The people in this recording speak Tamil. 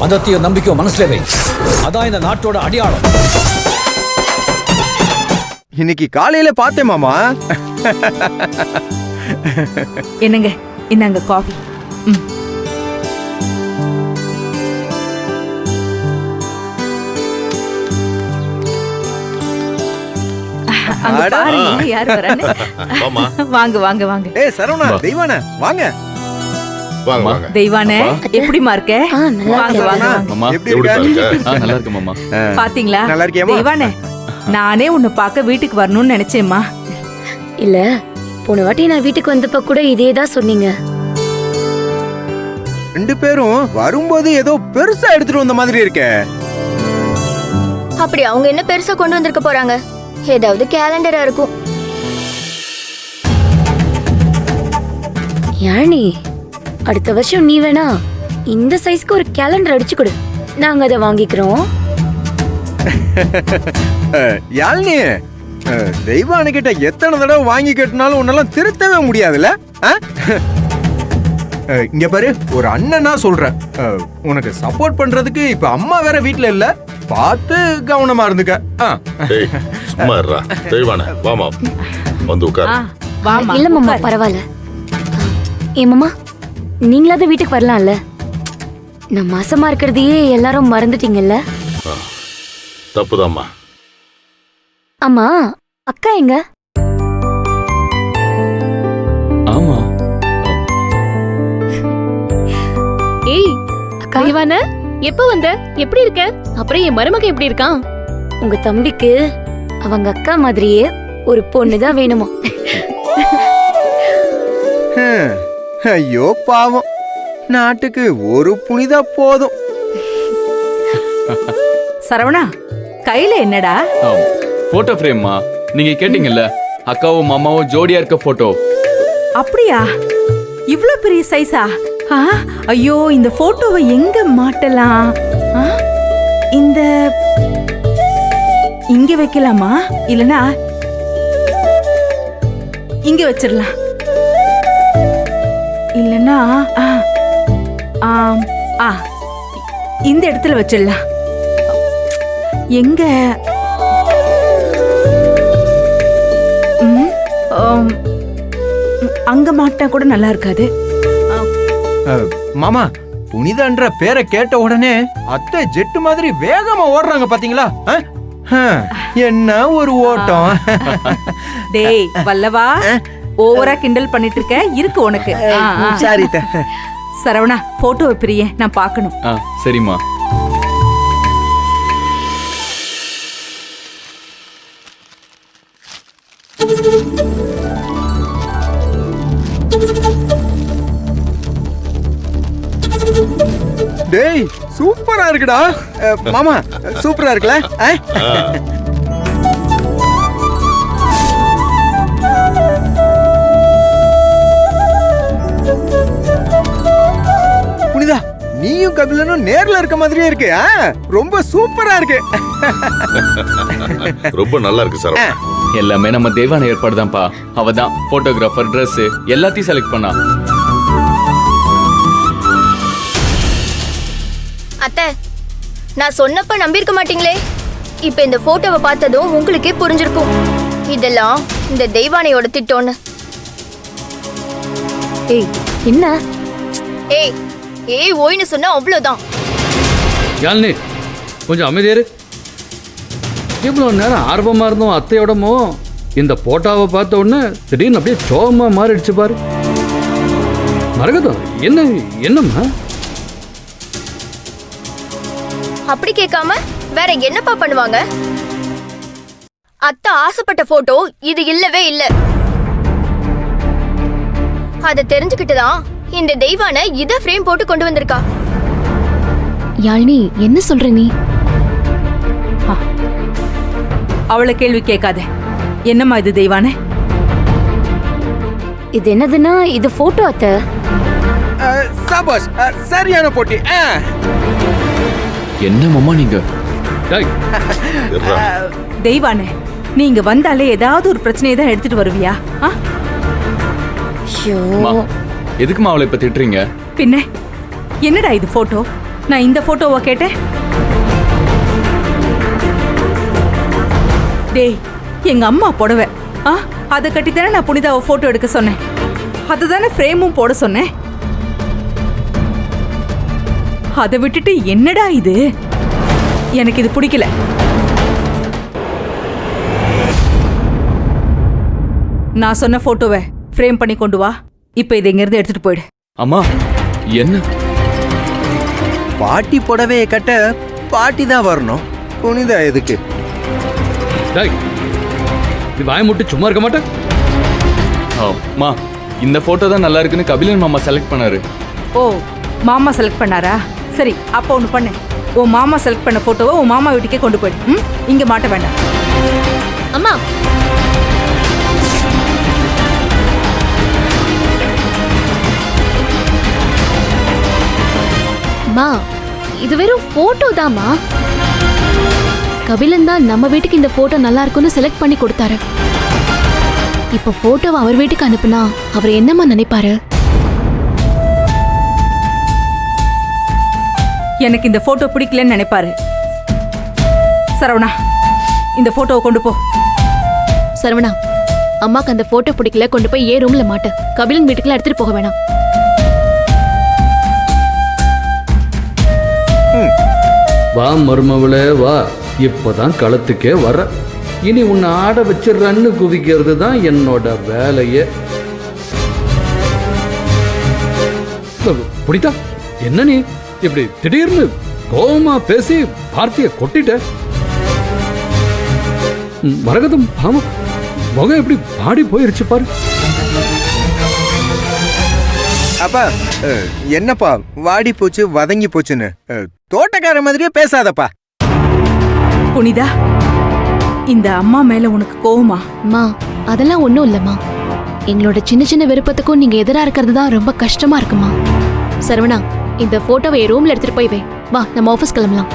மதத்தையும் நம்பிக்கையும் மனசுல வை. அதான் இந்த நாட்டோட அடையாளம். இன்னைக்கு காலையில பார்த்தேன் மாமா. என்னங்க, இந்தாங்க காஃபி. அங்க பாருங்க யார் வரான்னு. வாங்க வாங்க வாங்க. ஏய் சரவணா, தெய்வானே வாங்க. வாங்க வாங்க. தெய்வானே, எப்படிமா இருக்க? வாங்க வாங்க வாங்க. எப்படி இருக்க? நல்லா இருக்கு மாமா. பாத்தீங்களா? நல்லா இருக்கியாமா? தெய்வானே, நானே உன்னை பார்க்க வீட்டுக்கு வரணும்னு நினைச்சேம்மா. இல்ல, போன வாட்டி நான் வீட்டுக்கு வந்தப்ப கூட இதேதான் சொன்னீங்க. ரெண்டு பேரும் வரும்போது ஏதோ பெருசா எடுத்துட்டு வந்த மாதிரி இருக்கே. அப்படி அவங்க என்ன பெருசா கொண்டு வந்திருக்க போறாங்க? ஏதாவது கேலண்டரா இருக்கும். யாழி, அடுத்த வருஷம் நீ வேணா இந்த சைஸ்க்கு ஒரு கேலண்டர் அடிச்சு கொடு, நாங்க அதை வாங்கிக்கிறோம். யாழ்னி, தெய்வானு கிட்ட எத்தனை தடவை வாங்கி கட்டினாலும் உன்னெல்லாம் திருத்தவே முடியாதுல்ல? இங்க பாரு, ஒரு அண்ணனா சொல்றேன், உனக்கு சப்போர்ட் பண்றதுக்கு இப்ப அம்மா வேற வீட்ல இல்ல, பார்த்து கவனமா இருந்துக்க. டேய் சும்மா இருடா. தெய்வானே வாமா, வந்து உட்கார். வாமா. இல்ல மாமா, பரவாயில்ல. ஏ மாமா, நீங்களாவது வீட்டுக்கு வரலாம்ல? நான் மாசமா இருக்கிறதையே எல்லாரும் மறந்துட்டீங்கல்ல? தப்புதாம்மா. ஆமா, அக்கா எங்க? ஆமா. ஏய் அக்கா, தெய்வானே, எப்ப வந்த? எப்படி இருக்க? அப்புறம் என் மருமகன் எப்படி இருக்கான்? உங்க தம்பிக்கு அவங்க அக்கா மாதிரியே ஒரு பொண்ணுதான் வேணுமா? ஐயோ பாவம், நாட்டுக்கு ஒரு புனிதா போதும். சரவணா, கையில என்னடா? போட்டோ ஃப்ரேம்மா, நீங்க கேட்டீங்கல்ல, அக்காவும் மாமாவும் ஜோடியா இருக்க போட்டோ. அப்படியா? இவ்ளோ பெரிய சைஸா? ஐயோ, இந்த போட்டோவை எங்க மாட்டலாம்? இந்த இங்க வைக்கலாமா, இல்லனா இங்க வச்சிடலாம், இல்லனா இந்த இடத்துல வச்சிடலாம். எங்க? அங்க மாட்டா கூட நல்லா இருக்காது. மாமா, புனிதன்ற பேரை கேட்ட உடனே அத்தை ஜெட்டு மாதிரி வேகமா ஓடுறாங்க பாத்தீங்களா? என்ன ஒரு ஓட்டம். டேய் வல்லவா, ஓவரா கிண்டல் பண்ணிட்டு இருக்க, இருக்கு உனக்கு. சரி சரவணா, போட்டோவை பிரிய, நான் பார்க்கணும். சரிம்மா. டேய் சூப்பரா இருக்குடா. மாமா சூப்பரா இருக்குல்ல? புனிதா, நீயும் கபிலனும் நேர்ல இருக்க மாதிரியே இருக்கு. ரொம்ப சூப்பரா இருக்கு. ரொம்ப நல்லா இருக்கு சார். எல்லாமே நம்ம தெய்வான ஏற்பாடு தான்ப்பா. அவ தான் போட்டோகிராஃபர், ட்ரெஸ் எல்லாத்தையும் செலக்ட் பண்ணா. அத்தை, நான் சொன்னப்ப நம்பியிருக்க மாட்டீங்களே. இப்ப இந்த போட்டோவை பார்த்ததும் உங்களுக்கே புரிஞ்சிருக்கும், இதெல்லாம் இந்த தெய்வானையோட திட்டம்னு. ஏய் என்ன? ஏய் ஏய் ஓய்னு சொன்னா அவ்வளவுதான். யாழ்னி, கொஞ்சம் அமைதியாரு. இவ்வளோ நேரம் ஆர்வமா இருந்தோம் அத்தையோடமோ, இந்த போட்டோவை பார்த்த உடனே திடீர்னு அப்படியே சோகமா மாறிடுச்சு பாரு. மரகதம், என்னம்மா? அப்படி கேட்காம வேற என்னப்பா பண்ணுவாங்க? அத்தை ஆசைப்பட்ட போட்டோ இது இல்லவே இல்ல. அத தெரிஞ்சுக்கிட்டுதான் இந்த தெய்வான இத ஃப்ரேம் போட்டு கொண்டு வந்திருக்கா. யாழினி, என்ன சொல்ற நீ? அவளை கேள்வி கேட்காத. என்னம்மா இது தெய்வானே? இது என்னதுன்னா, இது போட்டோ அத்தை. சபாஷ், சரியான போட்டி. என்ன மாமா நீங்க? தெய்வானே, நீங்க வந்தாலே ஏதாவது ஒரு பிரச்சனையை தான் எடுத்துட்டு வருவியா? எதுக்குமா அவளை இப்ப திட்டுறீங்க? பின்ன என்னடா இது போட்டோ? நான் இந்த போட்டோவை கேட்டேன். டேய், எங்க அம்மா புடவை, அதை கட்டித்தானே நான் புனிதாவை போட்டோ எடுக்க சொன்னேன். அதுதானே ஃப்ரேமும் போட சொன்னேன். அதை விட்டுட்டு என்னடா இது? எனக்கு இது பிடிக்கல. நான் சொன்ன போட்டோவை ஃப்ரேம் பண்ணி கொண்டு வா. இப்ப இதை இங்க இருந்து எடுத்துட்டு போயிடு. அம்மா என்ன? பாட்டி புடவையை கட்ட பாட்டி தான் வரணும், புனிதா எதுக்கு? டேய், நீ வாய முட்டு சும்மா இருக்க மாட்டேன். அம்மா இந்த போட்டோ தான் நல்லா இருக்குன்னு கபிலன் மாமா செலக்ட் பண்ணாரு. ஓ, மாமா செலக்ட் பண்ணாரா? சரி, அப்போ ஒன்று பண்ணு. உன் மாமா செலக்ட் பண்ண போட்டோவை உன் மாமா வீட்டுக்கே கொண்டு போயிடு. இங்க மாட்ட வேண்டாம். அம்மா மா, இது வெறும் போட்டோ தாமா. கபிலன் தான் நம்ம வீட்டுக்கு இந்த போட்டோ நல்லா இருக்குன்னு செலக்ட் பண்ணி கொடுத்தாரு. இப்ப போட்டோவை அவர் வீட்டுக்கு அனுப்புனா அவர் என்னம்மா நினைப்பாரு? எனக்கு இந்த போட்டோ பிடிக்கலன்னு நினைப்பாரு. சரவணா, இந்த போட்டோவை கொண்டு போ. சரவணா, அம்மாக்கு அந்த போட்டோ பிடிக்கல, கொண்டு போய் ஏன் ரூம்ல மாட்டு. கபிலன் வீட்டுக்குலாம் எடுத்துட்டு போக வேணாம். வா மருமவளே வா, இப்பதான் களத்துக்கே வர. இனி உன்னை ஆட வச்சிடறன்னு குவிக்கிறது தான் என்னோட வேலையே. புனிதா, என்ன நீ இப்படி திடீர்னு கோவமா பேசி வார்த்தைய கொட்டிட்ட? மரகதம், ஆமா, முகம் எப்படி பாடி போயிருச்சு பாரு. அப்பா, என்னப்பா வாடி போச்சு வதங்கி போச்சுன்னு தோட்டக்கார மாதிரியே பேசாதப்பா. புனிதா, இந்த அம்மா மேல உனக்கு கோவமா? அம்மா அதெல்லாம் ஒண்ணும் இல்லம்மா. எங்களோட சின்ன சின்ன விருப்பத்துக்கும் நீங்க எதிரா இருக்கிறது தான் ரொம்ப கஷ்டமா இருக்குமா. சரவணா, இந்த போட்டோவை ரூம்ல எடுத்துட்டு போய் வை. வா, நம்ம ஆபீஸ் கிளம்பலாம்.